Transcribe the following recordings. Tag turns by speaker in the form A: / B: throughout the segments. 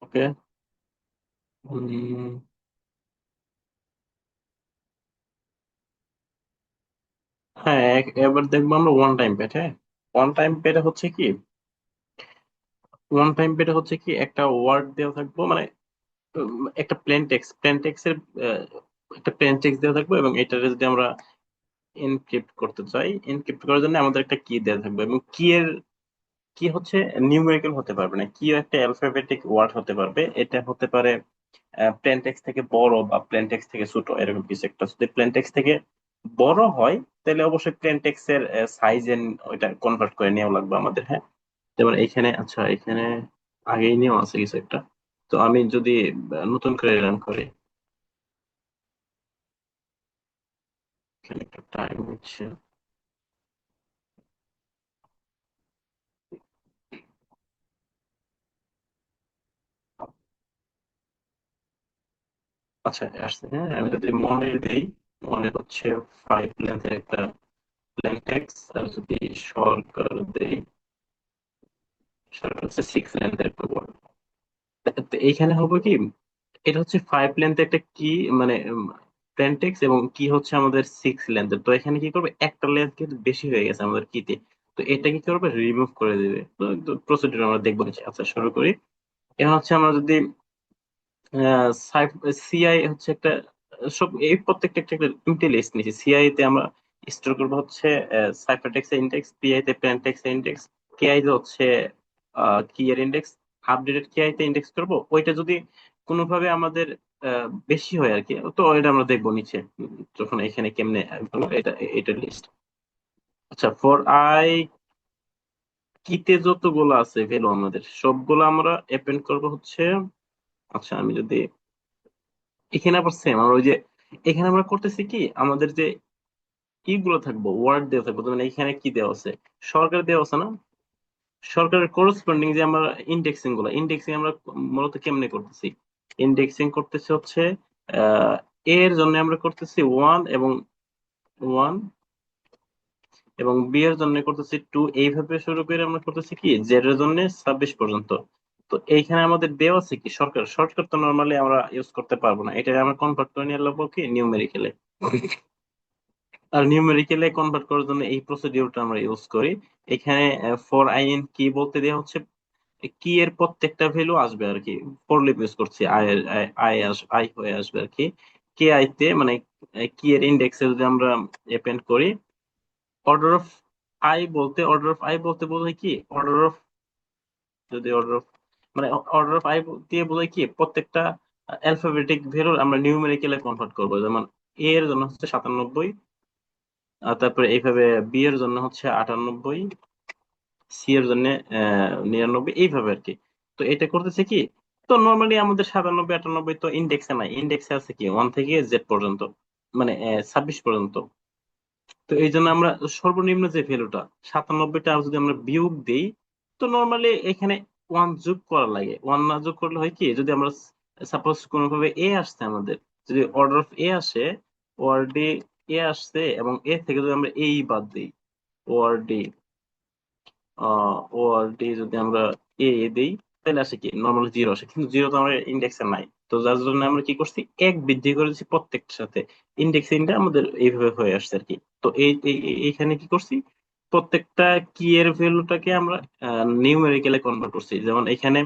A: ওকে। উম, হ্যাঁ, এবার দেখবো আমরা ওয়ান টাইম পেট। হ্যাঁ, ওয়ান টাইম পেটে হচ্ছে কি, একটা ওয়ার্ড দেওয়া থাকবো, মানে একটা প্লেন টেক্সট এর আহ, একটা প্লেন টেক্সট দেওয়া থাকবো, এবং এটা যদি আমরা এনক্রিপ্ট করতে চাই, এনক্রিপ্ট করার জন্য আমাদের একটা কি দেওয়া থাকবে, এবং কি এর কি হচ্ছে নিউমেরিক্যাল হতে পারবে না, কি একটা অ্যালফাবেটিক ওয়ার্ড হতে পারবে। এটা হতে পারে প্লেন টেক্সট থেকে বড় বা প্লেন টেক্সট থেকে ছোট, এরকম কিছু একটা। যদি প্লেন টেক্সট থেকে বড় হয় তাহলে অবশ্যই প্লেন টেক্সট এর সাইজ ওইটা কনভার্ট করে নেওয়া লাগবে আমাদের। হ্যাঁ, যেমন এইখানে, আচ্ছা এখানে আগেই নেওয়া আছে কিছু একটা। তো আমি যদি নতুন করে রান করি, এখানে একটা টাইম হচ্ছে। আচ্ছা আসছে। হ্যাঁ, আমি যদি মনে দিই, মনে হচ্ছে 5 লেন্থের একটা প্লেন টেক্সট। আর যদি সরকার দেই, সরকার হচ্ছে 6 লেন্থের একটা word। তো এইখানে হবে কি, এটা হচ্ছে 5 লেন্থ একটা কি, মানে প্লেন টেক্সট, এবং কি হচ্ছে আমাদের 6 লেন্থের। তো এখানে কি করবে, একটা লেন্থ কিন্তু বেশি হয়ে গেছে আমাদের কিতে। তো এটা কি করবে, রিমুভ করে দিবে। তো প্রসিডিউর আমরা দেখবো নিচে। আচ্ছা শুরু করি। এখন হচ্ছে আমরা যদি সিআই হচ্ছে একটা, সব এই প্রত্যেকটা একটা একটা দুইটা লিস্ট নিয়েছি। সিআই তে আমরা স্টোর করবো হচ্ছে সাইফারটেক্স এর ইন্ডেক্স, পিআই তে প্ল্যানটেক্স এর ইন্ডেক্স, কেআই তে হচ্ছে কি এর ইন্ডেক্স। আপডেটেড কেআই তে ইন্ডেক্স করবো। ওইটা যদি কোনোভাবে আমাদের বেশি হয় আর কি, তো এটা আমরা দেখবো নিচে। যখন এখানে কেমনে এটা, এটা লিস্ট। আচ্ছা, ফর আই কিতে যতগুলো আছে ভ্যালু আমাদের সবগুলো আমরা অ্যাপেন্ড করবো হচ্ছে। আচ্ছা আমি যদি এখানে আবার সেম আমরা ওই যে, এখানে আমরা করতেছি কি, আমাদের যে ই গুলো থাকবো, ওয়ার্ড দেওয়া থাকবো, মানে এখানে কি দেওয়া আছে, সরকার দেওয়া আছে না। সরকারের করসপন্ডিং যে আমরা ইন্ডেক্সিং আমরা মূলত কেমনে করতেছি, ইন্ডেক্সিং করতেছি হচ্ছে আহ এর জন্য আমরা করতেছি ওয়ান এবং ওয়ান, এবং বি এর জন্য করতেছি টু। এইভাবে শুরু করে আমরা করতেছি কি, জেড এর জন্য 26 পর্যন্ত। তো এইখানে আমাদের দেওয়া আছে কি, সরকার। সরকার তো নর্মালি আমরা ইউজ করতে পারবো না, এটা আমরা কনভার্ট করে নিয়ে লাগবো কি নিউমেরিক্যালে। আর নিউমেরিক্যালে কনভার্ট করার জন্য এই প্রসিডিউরটা আমরা ইউজ করি। এখানে ফর আই এন কি বলতে দেওয়া হচ্ছে, কি এর প্রত্যেকটা ভ্যালু আসবে আর কি। ফর লিপ ইউজ করছি, আই আই হয়ে আসবে আর কি। কে আই তে মানে কি এর ইন্ডেক্সে যদি আমরা অ্যাপেন্ড করি, order of order of I বলতে বোঝায় কি, অর্ডার অফ, যদি অর্ডার অফ মানে অর্ডার অফ আই দিয়ে বোঝায় কি, প্রত্যেকটা অ্যালফাবেটিক ভ্যালু আমরা নিউমেরিক্যালে কনভার্ট করবো। যেমন এ এর জন্য হচ্ছে 97, আর তারপরে এইভাবে বি এর জন্য হচ্ছে 98, সি এর জন্য 99, এইভাবে আর কি। তো এটা করতেছে কি, তো নর্মালি আমাদের 97 98 তো ইন্ডেক্সে নাই, ইন্ডেক্সে আছে কি ওয়ান থেকে জেড পর্যন্ত, মানে 26 পর্যন্ত। তো এই জন্য আমরা সর্বনিম্ন যে ভ্যালুটা 97টা যদি আমরা বিয়োগ দিই, তো নর্মালি এখানে ওয়ান যোগ করা লাগে। ওয়ান না যোগ করলে হয় কি, যদি আমরা সাপোজ কোনোভাবে এ আসছে আমাদের, যদি অর্ডার অফ এ আসে, ওআরডি এ আসছে, এবং এ থেকে যদি আমরা এই বাদ দিই, ওআরডি ওআরডি যদি আমরা এ দিই, তাহলে আসে কি নর্মাল জিরো আসে, কিন্তু জিরো তো আমরা ইন্ডেক্সে নাই। তো যার জন্য আমরা কি করছি, এক বৃদ্ধি করেছি প্রত্যেকটার সাথে। ইন্ডেক্সিংটা আমাদের এইভাবে হয়ে আসছে আর কি। তো এইখানে কি করছি, প্রত্যেকটা কি এর ভ্যালুটাকে আমরা নিউমেরিক্যালে কনভার্ট করছি। যেমন এখানে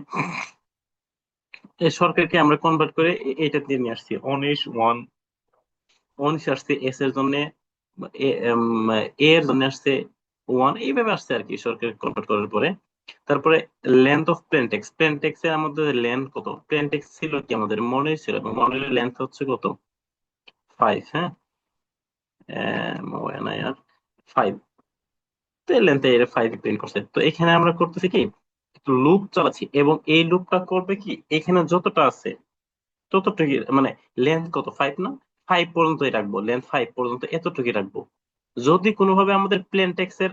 A: সরকারকে আমরা কনভার্ট করে এটা দিয়ে নিয়ে আসছি 19 19 আসছে, এস এর জন্য এর জন্য আসছে ওয়ান, এইভাবে আসছে আর কি সরকার কনভার্ট করার পরে। তারপরে লেন্থ অফ প্লেনটেক্স এর আমাদের লেন্থ কত, প্লেনটেক্স ছিল কি আমাদের মনে ছিল, এবং মডেলের লেন্থ হচ্ছে কত, 5। হ্যাঁ, আর 5, তো লেন্থ এর 5 প্রিন্ট করছে। তো এখানে আমরা করতেছি কি, লুপ চালাচ্ছি, এবং এই লুপটা করবে কি, এখানে যতটা আছে ততটুকু, মানে লেন্থ কত 5 না, 5 পর্যন্তই রাখবো, লেন্থ 5 পর্যন্ত এতটুকুই রাখবো। যদি কোনোভাবে আমাদের প্লেন টেক্সের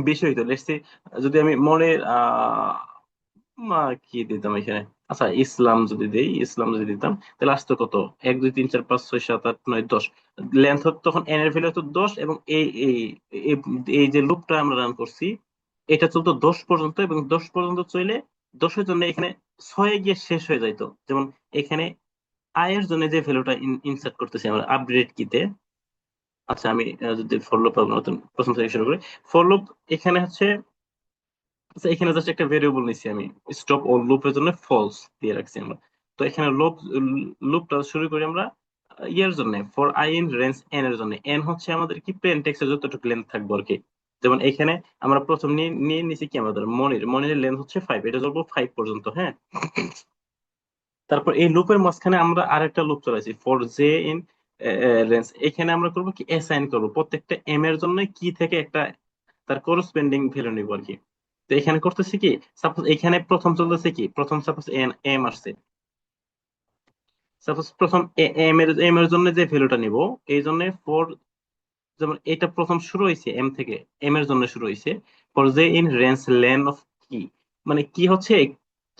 A: বেশি হইতো, লেটস সে, যদি আমি মনে কি দিতাম এখানে, আচ্ছা ইসলাম যদি দেই, ইসলাম যদি দিতাম, তাহলে আসতো কত, 1 2 3 4 5 6 7 8 9 10। লেন্থ হতো তখন এন এর ভ্যালু হতো 10, এবং এই এই এই এই যে লুপটা আমরা রান করছি, এটা চলতো 10 পর্যন্ত, এবং 10 পর্যন্ত চলে 10-এর জন্য এখানে 6 গিয়ে শেষ হয়ে যাইতো। যেমন এখানে আই এর জন্য যে ভ্যালুটা ইনসার্ট করতেছি আমরা আপডেট কিতে। আচ্ছা আমি যদি ফর লুপ নতুন প্রথম থেকে শুরু করি। ফর লুপ এখানে হচ্ছে, আচ্ছা এখানে জাস্ট একটা ভেরিয়েবল নিছি আমি, স্টপ ও লুপের জন্য ফলস দিয়ে রাখছি আমরা। তো এখানে লুপটা শুরু করি আমরা ইয়ের জন্য, for I in range N এর জন্য। এন হচ্ছে আমাদের কি প্লেন টেক্সটের যতটুকু লেন্থ থাকবে আর কি। যেমন এখানে আমরা প্রথম নিয়ে নিয়ে নিছি কি আমাদের মনির লেন্থ হচ্ছে 5, এটা চলবো 5 পর্যন্ত, হ্যাঁ। তারপর এই লুপের মাঝখানে আমরা আরেকটা লুপ চলাইছি ফর জে ইন রেঞ্জ। এখানে আমরা করবো কি অ্যাসাইন করবো প্রত্যেকটা এম এর জন্য কি থেকে একটা তার করসপেন্ডিং ভ্যালু নিব আর কি। তো এখানে করতেছি কি, সাপোজ এখানে প্রথম চলতেছে কি, প্রথম সাপোজ এন এম আসছে, সাপোজ প্রথম এম এর জন্য যে ভ্যালুটা নিব, এই জন্য ফর, যেমন এটা প্রথম শুরু হয়েছে এম থেকে, এম এর জন্য শুরু হয়েছে, for J in range lane of কি, মানে কি হচ্ছে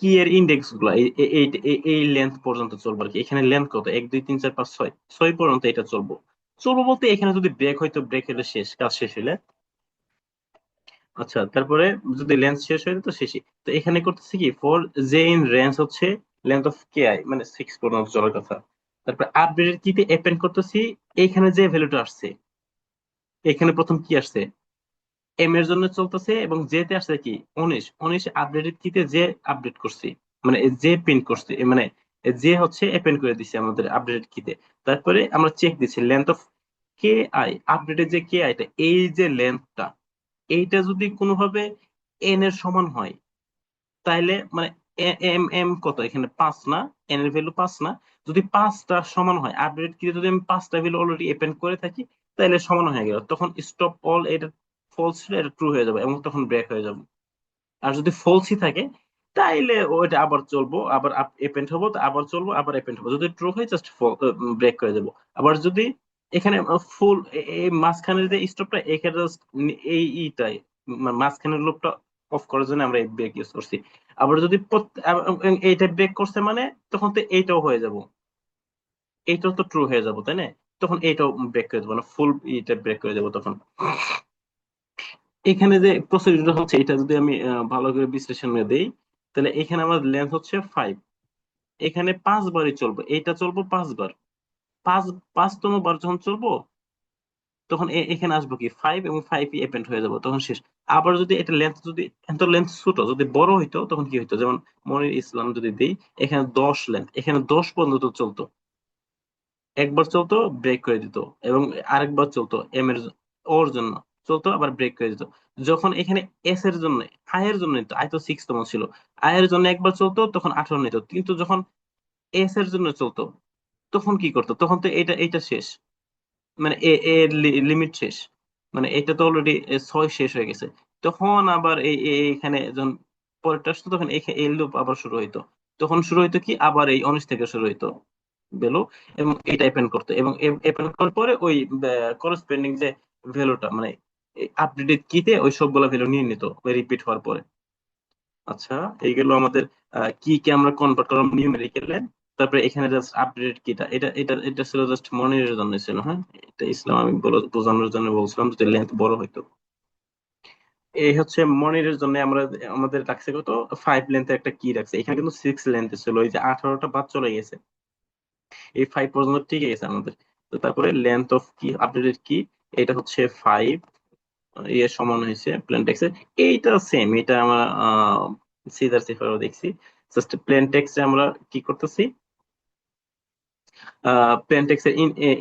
A: কি এর ইন্ডেক্স গুলা এই লেন্থ পর্যন্ত চলবে আর কি। এখানে লেন্থ কত, 1 2 3 4 5 6, 6 পর্যন্ত এটা চলবো। চলবো বলতে এখানে যদি ব্রেক হয়তো ব্রেক হলে শেষ, কাজ শেষ হলে। আচ্ছা তারপরে যদি লেন্থ শেষ হয়ে যেত শেষই। তো এখানে করতেছি কি ফর জে ইন রেঞ্জ হচ্ছে লেন্থ অফ কে আই, মানে 6 পর্যন্ত চলার কথা। তারপরে আপডেটের কিতে অ্যাপেন্ড করতেছি এইখানে যে ভ্যালুটা আসছে, এখানে প্রথম কি আসছে এম এর জন্য চলতেছে, এবং জে তে আসছে কি 19 আপডেটেড কিতে যে আপডেট করছি, মানে যে প্রিন্ট করছে মানে যে হচ্ছে অ্যাপেন্ড করে দিছে আমাদের আপডেটেড কিতে। তারপরে আমরা চেক দিচ্ছি length of K I, updated যে কে আইটা, এই যে লেন্থটা, এইটা যদি কোনোভাবে এন এর সমান হয়, তাইলে মানে এম এম কত এখানে 5 না, এন এর ভ্যালু 5 না, যদি 5টা সমান হয় আপডেট কি, যদি আমি 5টা ভ্যালু অলরেডি অ্যাপেন্ড করে থাকি, তাহলে সমান হয়ে গেল, তখন স্টপ অল এটা ফলস ছিল, এটা ট্রু হয়ে যাবে এবং তখন ব্রেক হয়ে যাবে। আর যদি ফলসই থাকে তাইলে ওইটা আবার চলবো, আবার অ্যাপেন্ড হবো, তো আবার চলবো, আবার অ্যাপেন্ড হবো, যদি ট্রু হয় জাস্ট ব্রেক করে দেবো। আবার যদি এখানে ফুল এই মাঝখানের যে স্টপটা, এখানে just এই ইটাই মাঝখানের লুপটা অফ করার জন্য আমরা এই ব্রেক ইউজ করছি। আবার যদি এইটা ব্রেক করছে মানে তখন তো এইটাও হয়ে যাব, এইটাও তো ট্রু হয়ে যাব, তাই না? তখন এইটাও ব্রেক করে দেবো, না ফুল এটা ব্রেক করে দেবো তখন। এখানে যে প্রসিডিউর হচ্ছে এটা যদি আমি ভালো করে বিশ্লেষণ দেই, তাহলে এখানে আমার লেন্থ হচ্ছে 5, এখানে 5 বারই চলবে, এটা চলবো 5 বার, পাঁচ 5তম বার যখন চলবো, তখন এখানে আসবো কি 5, এবং 5ই এপেন্ড হয়ে যাবো, তখন শেষ। আবার যদি এটা লেন্থ, যদি এত লেন্থ ছোট যদি বড় হইতো তখন কি হইতো, যেমন মনির ইসলাম যদি দেই, এখানে 10 লেন্থ, এখানে 10 পর্যন্ত চলতো, একবার চলতো ব্রেক করে দিত, এবং আরেকবার চলতো এম এর ওর জন্য চলতো, আবার ব্রেক করে দিত। যখন এখানে এস এর জন্য, আই এর জন্য নিত, আই তো 6তম ছিল, আই এর জন্য একবার চলতো তখন 18 নিত, কিন্তু যখন এস এর জন্য চলতো তখন কি করতো, তখন তো এটা এইটা শেষ, মানে এ এর লিমিট শেষ, মানে এটা তো অলরেডি 6 শেষ হয়ে গেছে। তখন আবার এখানে যখন পরেরটা আসতো, তখন এই লুপ আবার শুরু হইতো, তখন শুরু হইতো কি আবার এই 19 থেকে শুরু হইতো ভ্যালু, এবং এটা অ্যাপেন্ড করতো, এবং অ্যাপেন্ড করার পরে ওই করসপেন্ডিং যে ভ্যালুটা, মানে আপডেটেড কিতে ওই সবগুলা ভ্যালু নিয়ে নিত ওই রিপিট হওয়ার পরে। আচ্ছা এই গেল আমাদের কি কে আমরা কনভার্ট করলাম নিউমেরিক্যালে। তারপরে এখানে জাস্ট আপডেটেড কিটা, এটা ছিল জাস্ট মনিরের জন্য ছিল, হ্যাঁ। এটা ইসলাম আমি বোঝানোর জন্য বলছিলাম যদি লেন্থ বড় হইতো। এই হচ্ছে মনিরের জন্য আমরা, আমাদের রাখছে কত 5 লেন্থের একটা কি রাখছে, এখানে কিন্তু 6 লেন্থে ছিল, ওই যে 18টা বাদ চলে গেছে, এই 5 পর্যন্ত ঠিক আছে আমাদের। তো তারপরে লেন্থ অফ কি আপডেটেড কি, এটা হচ্ছে 5, ইয়ে সমান হয়েছে প্লেন টেক্সে। এইটা সেম, এটা আমরা সিজার সিফারও দেখছি। জাস্ট প্লেন টেক্সটে আমরা কি করতেছি, প্লেন টেক্সের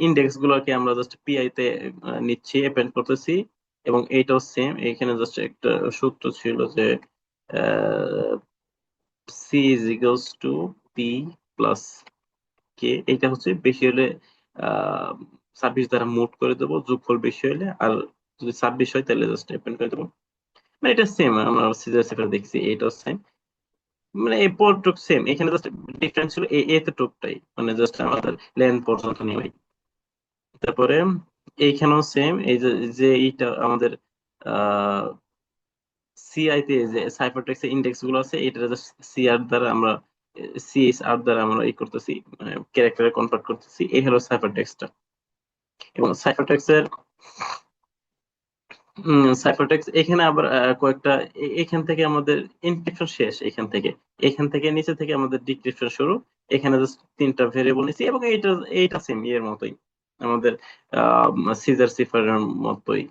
A: ইন্ডেক্স গুলোকে আমরা জাস্ট পিআই তে নিচ্ছি, অ্যাপেন্ড করতেছি, এবং এইটাও সেম। এখানে জাস্ট একটা সূত্র ছিল যে C is equals to P plus K, এইটা হচ্ছে বেশি হলে 26 দ্বারা মুভ করে দেবো, যোগফল বেশি হলে, আর যদি 26 হয় তাহলে জাস্ট অ্যাপেন্ড করে দেবো। মানে এটা সেম, আমরা সিজার সেফার দেখছি, এটাও সেম, মানে এই পরটুক সেম, এখানে জাস্ট ডিফারেন্স ছিল এতটুকটাই, মানে জাস্ট আমাদের লেন্থ পর্যন্ত নিয়ে। তারপরে এইখানেও সেম, এই যে যে এইটা আমাদের সিআই তে যে সাইফারটেক্সের ইন্ডেক্স গুলো আছে, এটা জাস্ট সিআর দ্বারা আমরা, সিএসআর দ্বারা আমরা এই করতেছি, মানে ক্যারেক্টারে কনভার্ট করতেছি, এই হলো সাইফারটেক্সটা। এবং সাইফারটেক্সের সাইফারটেক্স এখানে আবার কয়েকটা এখান থেকে আমাদের এনক্রিপশন শেষ, এখান থেকে নিচে থেকে আমাদের ডিক্রিপশন শুরু। এখানে জাস্ট তিনটা ভেরিয়েবল নিছি, এবং এইটা এইটা সেম এর মতোই, আমাদের সিজার সিফারের মতোই,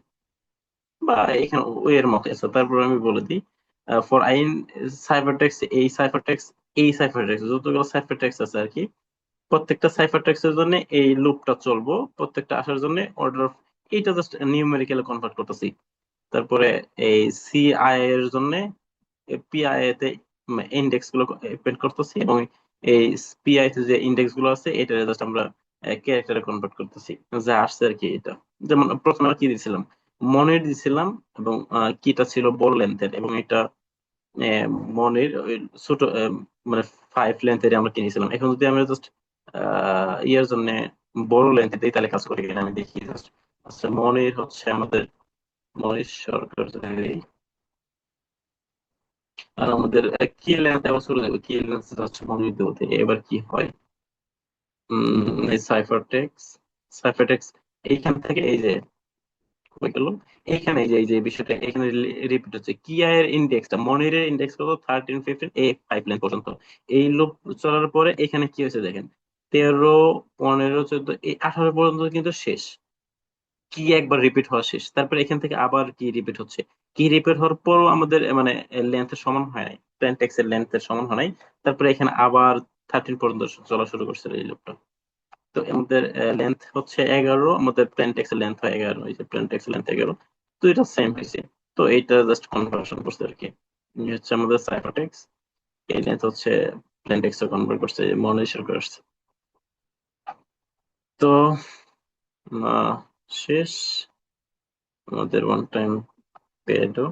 A: বা এখানে এর মতো আছে। তারপর আমি বলে দিই, ফর আইন সাইফারটেক্স, এই সাইফারটেক্স যতগুলো সাইফারটেক্স আছে আর কি, প্রত্যেকটা সাইফারটেক্সের জন্য এই লুপটা চলবো, প্রত্যেকটা আসার জন্য অর্ডার, এইটা জাস্ট নিউমেরিক্যালি কনভার্ট করতেছি। তারপরে এই সিআই এর জন্য পিআই তে ইন্ডেক্স গুলো প্রিন্ট করতেছি, এবং এই পিআই তে যে ইন্ডেক্স গুলো আছে এটা জাস্ট আমরা ক্যারেক্টারে কনভার্ট করতেছি, যা আসছে আর কি। এটা যেমন প্রথমে আমরা কি দিছিলাম, মনির দিছিলাম, এবং কিটা ছিল বড় লেন্থের, এবং এটা মনির ওই ছোট মানে 5 লেন্থের আমরা কিনেছিলাম। এখন যদি আমরা জাস্ট ইয়ার জন্য বড় লেন্থে দিই তাহলে কাজ করে কিনা আমি দেখি জাস্ট। আচ্ছা, মনির হচ্ছে আমাদের, মনির সরকার যদি, আর আমাদের কি লেন্থ আবার শুরু যাবে, কি লেন্থ হচ্ছে মনির দেবতে, এবার কি হয়। এই সাইফারটেক্স এইখান থেকে এই যে হয়ে গেল, এইখানে এই যে বিষয়টা এখানে রিপিট হচ্ছে, কিয়া এর ইন্ডেক্সটা, মনিরের ইন্ডেক্স কত, 13 15 এই 5 লাইন পর্যন্ত। এই লুপ চলার পরে এখানে কি হয়েছে দেখেন, 13 15 14 এই 18 পর্যন্ত কিন্তু শেষ, কি একবার রিপিট হওয়া শেষ। তারপরে এখান থেকে আবার কি রিপিট হচ্ছে, কি রিপিট হওয়ার পরও আমাদের মানে লেন্থের সমান হয় নাই, প্লেন টেক্সটের লেন্থের সমান হয় নাই। তারপরে এখানে আবার 13 পর্যন্ত চলা শুরু করছে এই লুপটা। তো আমাদের লেন্থ হচ্ছে 11, আমাদের প্লেন টেক্সটের লেন্থ হয় 11, এই যে প্লেন টেক্সটের লেন্থ 11। তো এটা সেম হয়েছে। তো এইটা জাস্ট কনভার্সন করছে আর কি। এই হচ্ছে আমাদের সাইফারটেক্স, এই লেন্থ হচ্ছে প্লেন টেক্সটে কনভার্ট করছে, মনিশার করছে। তো শেষ আমাদের ওয়ান টাইম পেডও